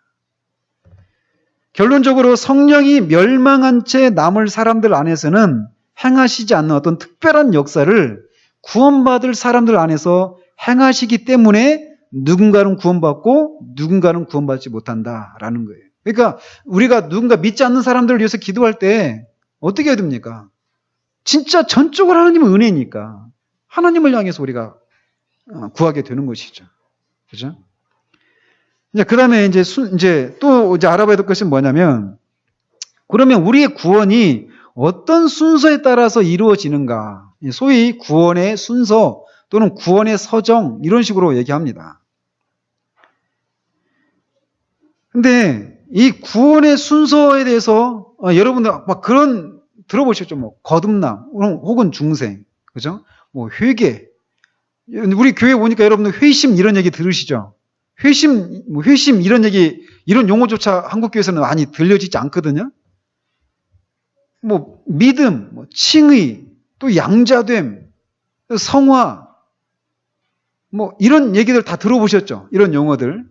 결론적으로 성령이 멸망한 채 남을 사람들 안에서는 행하시지 않는 어떤 특별한 역사를 구원받을 사람들 안에서 행하시기 때문에 누군가는 구원받고 누군가는 구원받지 못한다라는 거예요. 그러니까 우리가 누군가 믿지 않는 사람들을 위해서 기도할 때 어떻게 해야 됩니까? 진짜 전적으로 하나님은 은혜니까 하나님을 향해서 우리가 구하게 되는 것이죠. 그죠? 이제 그 다음에 이제 또 알아봐야 될 것은 뭐냐면 그러면 우리의 구원이 어떤 순서에 따라서 이루어지는가? 소위 구원의 순서 또는 구원의 서정 이런 식으로 얘기합니다. 근데 이 구원의 순서에 대해서 여러분들 막 그런 들어보셨죠? 뭐 거듭남 혹은 중생, 그죠? 뭐 회개. 우리 교회 오니까 여러분들 회심 이런 얘기 들으시죠? 회심 이런 얘기 이런 용어조차 한국 교회에서는 많이 들려지지 않거든요. 뭐 믿음, 뭐 칭의, 또 양자됨, 또 성화, 뭐 이런 얘기들 다 들어보셨죠? 이런 용어들.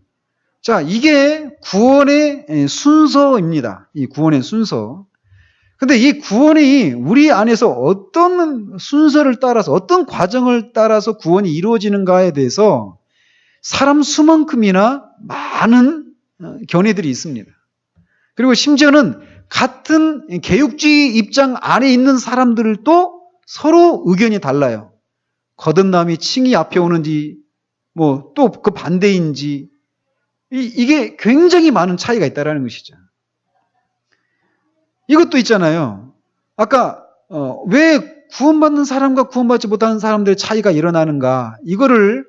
자, 이게 구원의 순서입니다. 이 구원의 순서. 근데 이 구원이 우리 안에서 어떤 순서를 따라서 어떤 과정을 따라서 구원이 이루어지는가에 대해서 사람 수만큼이나 많은 견해들이 있습니다. 그리고 심지어는 같은 개육주의 입장 안에 있는 사람들도 서로 의견이 달라요. 거듭남이 칭의 앞에 오는지 뭐 또 그 반대인지 이게 굉장히 많은 차이가 있다는 것이죠. 이것도 있잖아요. 아까 왜 구원받는 사람과 구원받지 못하는 사람들의 차이가 일어나는가 이거를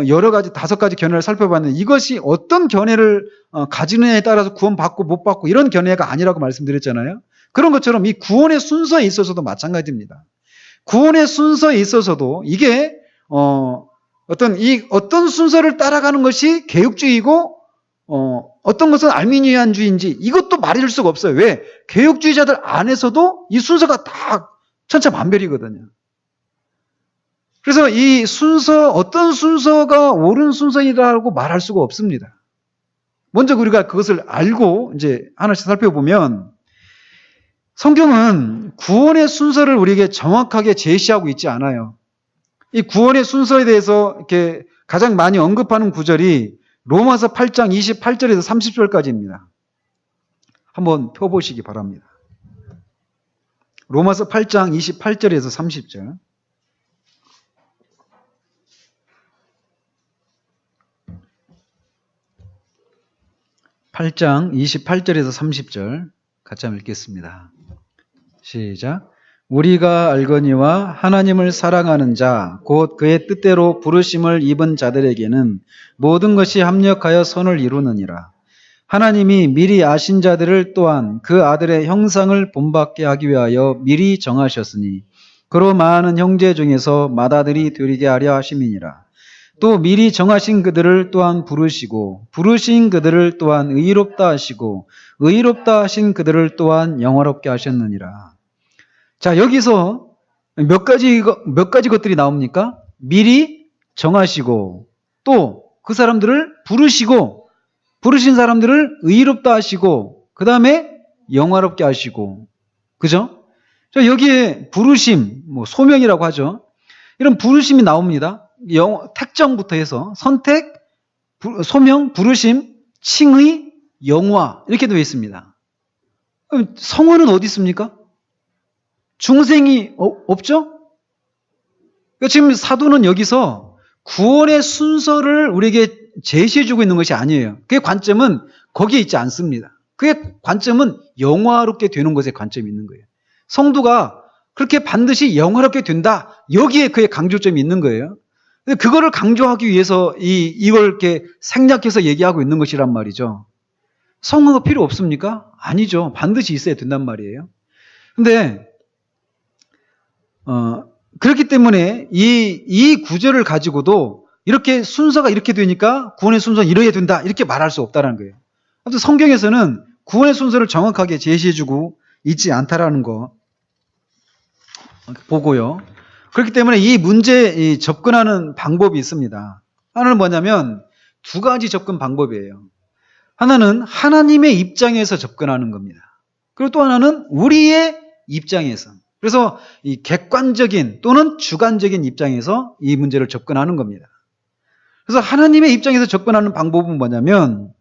여러 가지 5가지 견해를 살펴봤는데 이것이 어떤 견해를 가지느냐에 따라서 구원받고 못 받고 이런 견해가 아니라고 말씀드렸잖아요. 그런 것처럼 이 구원의 순서에 있어서도 마찬가지입니다. 구원의 순서에 있어서도 이게 어떤 순서를 따라가는 것이 개혁주의고 어떤 것은 알미니안주의인지 이것도 말해줄 수가 없어요. 왜? 개혁주의자들 안에서도 이 순서가 다 천차만별이거든요. 그래서 이 순서, 어떤 순서가 옳은 순서이라고 말할 수가 없습니다. 먼저 우리가 그것을 알고 이제 하나씩 살펴보면 성경은 구원의 순서를 우리에게 정확하게 제시하고 있지 않아요. 이 구원의 순서에 대해서 이렇게 가장 많이 언급하는 구절이 로마서 8장 28절에서 30절까지입니다. 한번 펴보시기 바랍니다. 로마서 8장 28절에서 30절. (8장 28절에서 30절) 같이 한번 읽겠습니다. 시작. 우리가 알거니와 하나님을 사랑하는 자, 곧 그의 뜻대로 부르심을 입은 자들에게는 모든 것이 합력하여 선을 이루느니라. 하나님이 미리 아신 자들을 또한 그 아들의 형상을 본받게 하기 위하여 미리 정하셨으니 그로 많은 형제 중에서 맏아들이 되리게 하려 하심이니라. 또 미리 정하신 그들을 또한 부르시고 부르신 그들을 또한 의롭다 하시고 의롭다 하신 그들을 또한 영화롭게 하셨느니라. 자, 여기서 몇 가지 것들이 나옵니까? 미리 정하시고 또 그 사람들을 부르시고 부르신 사람들을 의롭다 하시고 그 다음에 영화롭게 하시고 그죠? 자, 여기에 부르심, 뭐 소명이라고 하죠. 이런 부르심이 나옵니다. 택정부터 해서 선택, 소명, 부르심, 칭의, 영화 이렇게 되어 있습니다. 성원은 어디 있습니까? 중생이 없죠? 그러니까 지금 사도는 여기서 구원의 순서를 우리에게 제시해주고 있는 것이 아니에요. 그의 관점은 거기에 있지 않습니다. 그의 관점은 영화롭게 되는 것에 관점이 있는 거예요. 성도가 그렇게 반드시 영화롭게 된다. 여기에 그의 강조점이 있는 거예요. 근데 그거를 강조하기 위해서 이걸 이렇게 생략해서 얘기하고 있는 것이란 말이죠. 성화가 필요 없습니까? 아니죠. 반드시 있어야 된단 말이에요. 근데 그렇기 때문에 이 구절을 가지고도 이렇게 순서가 이렇게 되니까 구원의 순서는 이래야 된다. 이렇게 말할 수 없다는 거예요. 아무튼 성경에서는 구원의 순서를 정확하게 제시해주고 있지 않다라는 거 보고요. 그렇기 때문에 이 문제에 접근하는 방법이 있습니다. 하나는 뭐냐면 두 가지 접근 방법이에요. 하나는 하나님의 입장에서 접근하는 겁니다. 그리고 또 하나는 우리의 입장에서. 그래서 이 객관적인 또는 주관적인 입장에서 이 문제를 접근하는 겁니다. 그래서 하나님의 입장에서 접근하는 방법은 뭐냐면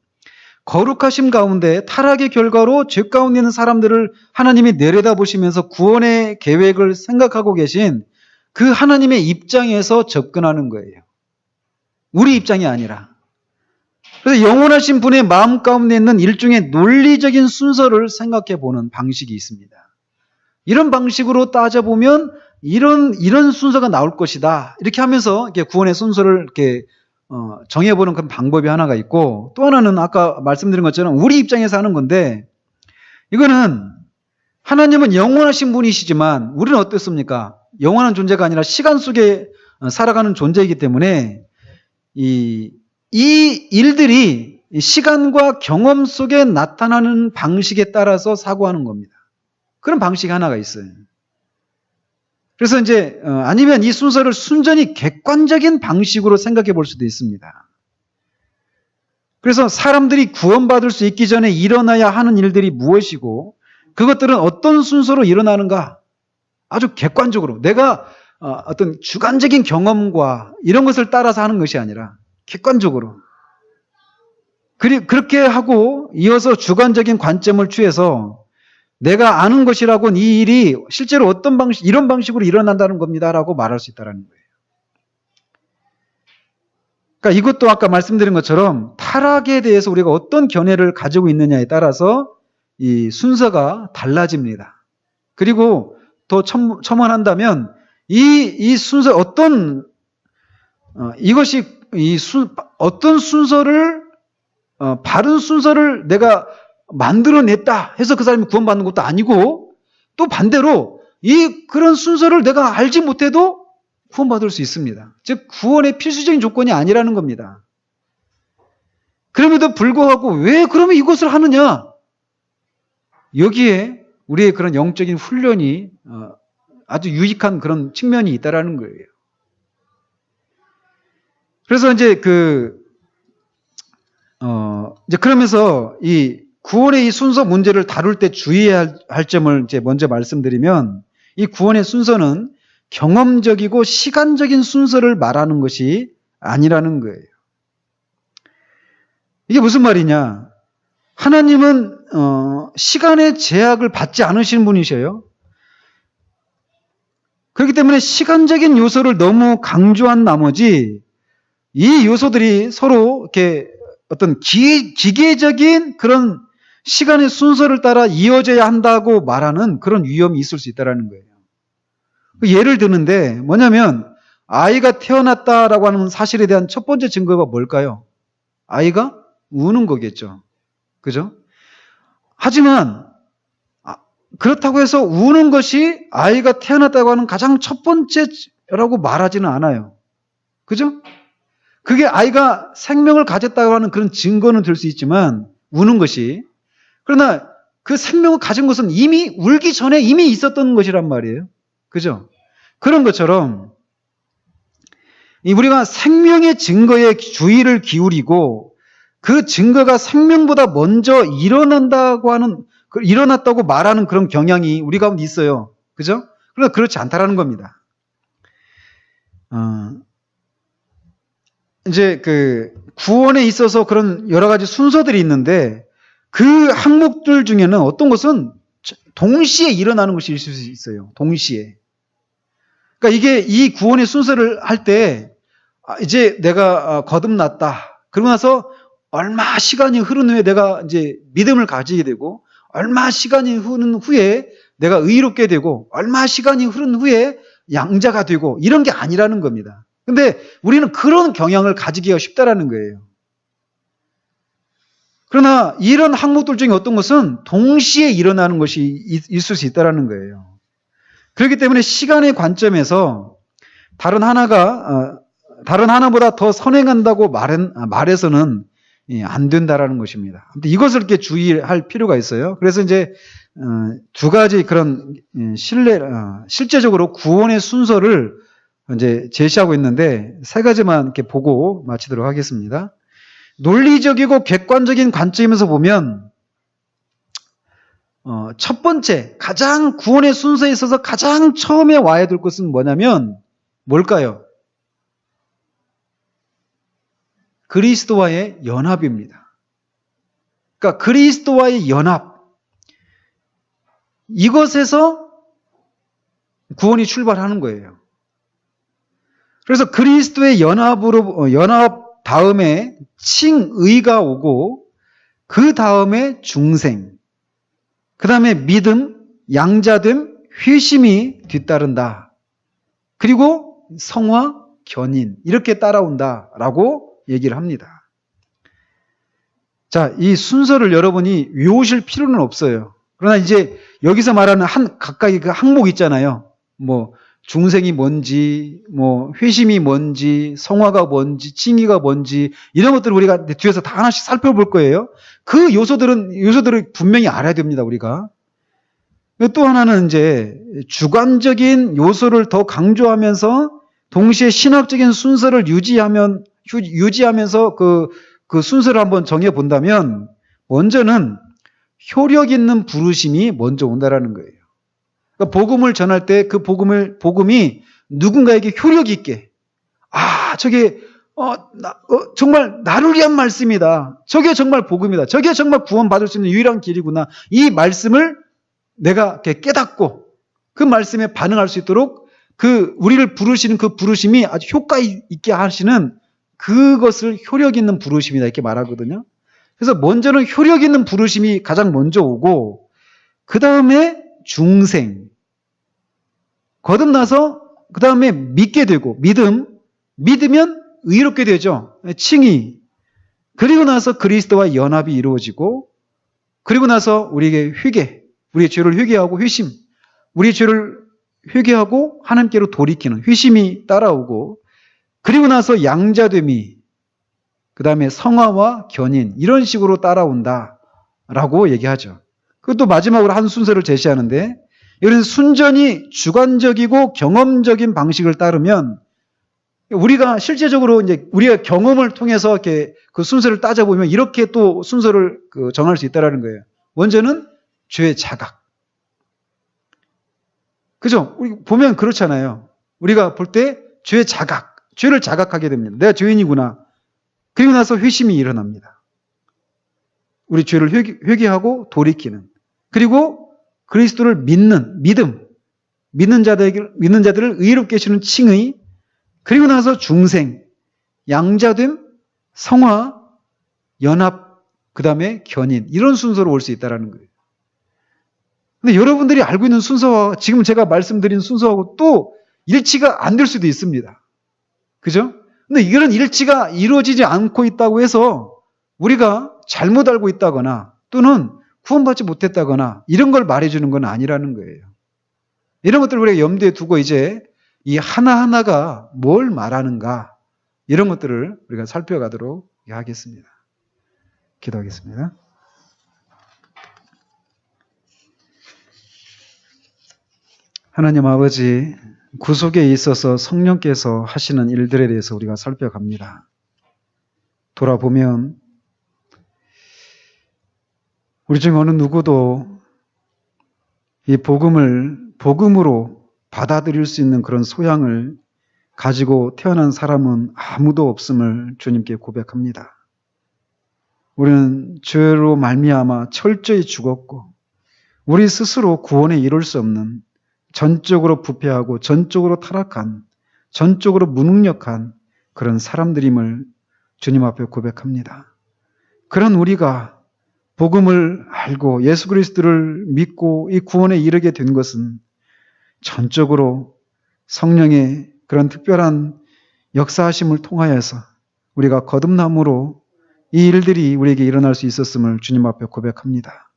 거룩하심 가운데 타락의 결과로 죄 가운데 있는 사람들을 하나님이 내려다보시면서 구원의 계획을 생각하고 계신 그 하나님의 입장에서 접근하는 거예요. 우리 입장이 아니라. 그래서 영원하신 분의 마음 가운데 있는 일종의 논리적인 순서를 생각해 보는 방식이 있습니다. 이런 방식으로 따져보면 이런 순서가 나올 것이다. 이렇게 하면서 이렇게 구원의 순서를 이렇게 정해보는 그런 방법이 하나가 있고, 또 하나는 아까 말씀드린 것처럼 우리 입장에서 하는 건데, 이거는 하나님은 영원하신 분이시지만 우리는 어떻습니까? 영원한 존재가 아니라 시간 속에 살아가는 존재이기 때문에 이 일들이 시간과 경험 속에 나타나는 방식에 따라서 사고하는 겁니다. 그런 방식이 하나가 있어요. 그래서 이제 아니면 이 순서를 순전히 객관적인 방식으로 생각해 볼 수도 있습니다. 그래서 사람들이 구원받을 수 있기 전에 일어나야 하는 일들이 무엇이고 그것들은 어떤 순서로 일어나는가 아주 객관적으로 내가 어떤 주관적인 경험과 이런 것을 따라서 하는 것이 아니라 객관적으로 그렇게 하고 이어서 주관적인 관점을 취해서 내가 아는 것이라고는 이 일이 실제로 어떤 방식, 이런 방식으로 일어난다는 겁니다라고 말할 수 있다는 거예요. 그러니까 이것도 아까 말씀드린 것처럼 타락에 대해서 우리가 어떤 견해를 가지고 있느냐에 따라서 이 순서가 달라집니다. 그리고 더 첨언한다면 이 순서 어떤 순서를 바른 순서를 내가 만들어냈다 해서 그 사람이 구원받는 것도 아니고 또 반대로 그런 순서를 내가 알지 못해도 구원받을 수 있습니다. 즉 구원의 필수적인 조건이 아니라는 겁니다. 그럼에도 불구하고 왜 그러면 이것을 하느냐? 여기에 우리의 그런 영적인 훈련이 아주 유익한 그런 측면이 있다라는 거예요. 그래서 이제 이제 그러면서 이 구원의 이 순서 문제를 다룰 때 주의해야 할 점을 이제 먼저 말씀드리면 이 구원의 순서는 경험적이고 시간적인 순서를 말하는 것이 아니라는 거예요. 이게 무슨 말이냐? 하나님은 시간의 제약을 받지 않으신 분이셔요. 그렇기 때문에 시간적인 요소를 너무 강조한 나머지 이 요소들이 서로 이렇게 어떤 기계적인 그런 시간의 순서를 따라 이어져야 한다고 말하는 그런 위험이 있을 수 있다는 거예요. 예를 드는데 뭐냐면 아이가 태어났다라고 하는 사실에 대한 첫 번째 증거가 뭘까요? 아이가 우는 거겠죠. 그죠? 하지만 그렇다고 해서 우는 것이 아이가 태어났다고 하는 가장 첫 번째라고 말하지는 않아요. 그죠? 그게 아이가 생명을 가졌다고 하는 그런 증거는 될 수 있지만 우는 것이 그러나 그 생명을 가진 것은 이미 울기 전에 이미 있었던 것이란 말이에요. 그죠? 그런 것처럼 우리가 생명의 증거에 주의를 기울이고 그 증거가 생명보다 먼저 일어났다고 말하는 그런 경향이 우리 가운데 있어요. 그죠? 그러나 그렇지 않다라는 겁니다. 이제 구원에 있어서 그런 여러 가지 순서들이 있는데 그 항목들 중에는 어떤 것은 동시에 일어나는 것이 있을 수 있어요. 동시에. 그러니까 이게 이 구원의 순서를 할 때 이제 내가 거듭났다. 그러고 나서 얼마 시간이 흐른 후에 내가 이제 믿음을 가지게 되고 얼마 시간이 흐른 후에 내가 의롭게 되고 얼마 시간이 흐른 후에 양자가 되고 이런 게 아니라는 겁니다. 근데 우리는 그런 경향을 가지기가 쉽다라는 거예요. 그러나 이런 항목들 중에 어떤 것은 동시에 일어나는 것이 있을 수 있다는 거예요. 그렇기 때문에 시간의 관점에서 다른 하나보다 더 선행한다고 말해서는 안 된다라는 것입니다. 이것을 이렇게 주의할 필요가 있어요. 그래서 이제 두 가지 그런 실제적으로 구원의 순서를 이제 제시하고 있는데 세 가지만 이렇게 보고 마치도록 하겠습니다. 논리적이고 객관적인 관점에서 보면 첫 번째 가장 구원의 순서에 있어서 가장 처음에 와야 될 것은 뭐냐면 뭘까요? 그리스도와의 연합입니다. 그러니까 그리스도와의 연합, 이것에서 구원이 출발하는 거예요. 그래서 그리스도의 연합 다음에 칭의가 오고 그 다음에 중생, 그 다음에 믿음, 양자됨, 회심이 뒤따른다. 그리고 성화, 견인 이렇게 따라온다라고 얘기를 합니다. 자, 이 순서를 여러분이 외우실 필요는 없어요. 그러나 이제 여기서 말하는 각각의 그 항목 있잖아요. 뭐 중생이 뭔지, 뭐 회심이 뭔지, 성화가 뭔지, 칭의가 뭔지 이런 것들을 우리가 뒤에서 다 하나씩 살펴볼 거예요. 그 요소들을 분명히 알아야 됩니다, 우리가. 또 하나는 이제 주관적인 요소를 더 강조하면서 동시에 신학적인 순서를 유지하면서 그 순서를 한번 정해 본다면 먼저는 효력 있는 부르심이 먼저 온다라는 거예요. 그러니까 복음을 전할 때 그 복음이 누군가에게 효력 있게, 저게 정말 나를 위한 말씀이다. 저게 정말 복음이다. 저게 정말 구원받을 수 있는 유일한 길이구나. 이 말씀을 내가 깨닫고 그 말씀에 반응할 수 있도록 우리를 부르시는 그 부르심이 아주 효과 있게 하시는 그것을 효력 있는 부르심이다 이렇게 말하거든요. 그래서 먼저는 효력 있는 부르심이 가장 먼저 오고 그 다음에 중생, 거듭나서 그 다음에 믿게 되고 믿으면 의롭게 되죠. 칭의, 그리고 나서 그리스도와 연합이 이루어지고 그리고 나서 우리에게 우리의 죄를 회개하고 회심, 우리의 죄를 회개하고 하나님께로 돌이키는 회심이 따라오고 그리고 나서 양자됨이 그 다음에 성화와 견인 이런 식으로 따라온다라고 얘기하죠. 그것도 마지막으로 한 순서를 제시하는데 이런 순전히 주관적이고 경험적인 방식을 따르면 우리가 실제적으로 이제 우리의 경험을 통해서 이렇게 그 순서를 따져보면 이렇게 또 순서를 정할 수 있다라는 거예요. 먼저는 죄의 자각. 그죠? 우리 보면 그렇잖아요. 우리가 볼 때 죄의 자각, 죄를 자각하게 됩니다. 내가 죄인이구나. 그리고 나서 회심이 일어납니다. 우리 죄를 회개하고 돌이키는. 그리고 그리스도를 믿는 자들을 의롭게 하시는 칭의, 그리고 나서 중생, 양자됨, 성화, 연합, 그 다음에 견인 이런 순서로 올 수 있다는 거예요. 근데 여러분들이 알고 있는 순서와 지금 제가 말씀드린 순서하고 또 일치가 안 될 수도 있습니다. 그죠? 근데 이런 일치가 이루어지지 않고 있다고 해서 우리가 잘못 알고 있다거나 또는 구원받지 못했다거나 이런 걸 말해주는 건 아니라는 거예요. 이런 것들을 우리가 염두에 두고 이제 이 하나하나가 뭘 말하는가 이런 것들을 우리가 살펴가도록 하겠습니다. 기도하겠습니다. 하나님 아버지, 구속에 있어서 성령께서 하시는 일들에 대해서 우리가 살펴갑니다. 돌아보면 우리 중 어느 누구도 이 복음으로 받아들일 수 있는 그런 소양을 가지고 태어난 사람은 아무도 없음을 주님께 고백합니다. 우리는 죄로 말미암아 철저히 죽었고 우리 스스로 구원에 이룰 수 없는 전적으로 부패하고 전적으로 타락한 전적으로 무능력한 그런 사람들임을 주님 앞에 고백합니다. 그런 우리가 복음을 알고 예수 그리스도를 믿고 이 구원에 이르게 된 것은 전적으로 성령의 그런 특별한 역사하심을 통하여서 우리가 거듭남으로 이 일들이 우리에게 일어날 수 있었음을 주님 앞에 고백합니다.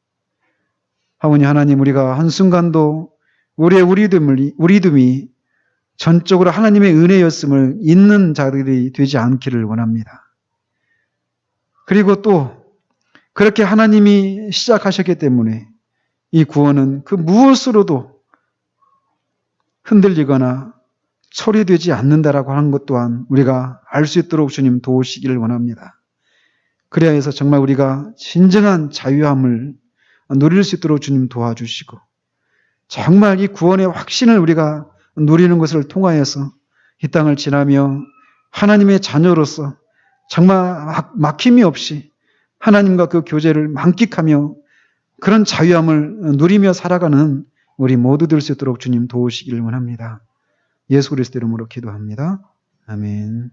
하오니 하나님, 우리가 한순간도 우리의 우리됨이 전적으로 하나님의 은혜였음을 잊는 자들이 되지 않기를 원합니다. 그리고 또 그렇게 하나님이 시작하셨기 때문에 이 구원은 그 무엇으로도 흔들리거나 초래되지 않는다라고 하는 것 또한 우리가 알 수 있도록 주님 도우시기를 원합니다. 그래야 해서 정말 우리가 진정한 자유함을 누릴 수 있도록 주님 도와주시고 정말 이 구원의 확신을 우리가 누리는 것을 통하여서 이 땅을 지나며 하나님의 자녀로서 정말 막힘이 없이 하나님과 그 교제를 만끽하며 그런 자유함을 누리며 살아가는 우리 모두 될 수 있도록 주님 도우시기를 원합니다. 예수 그리스도 이름으로 기도합니다. 아멘.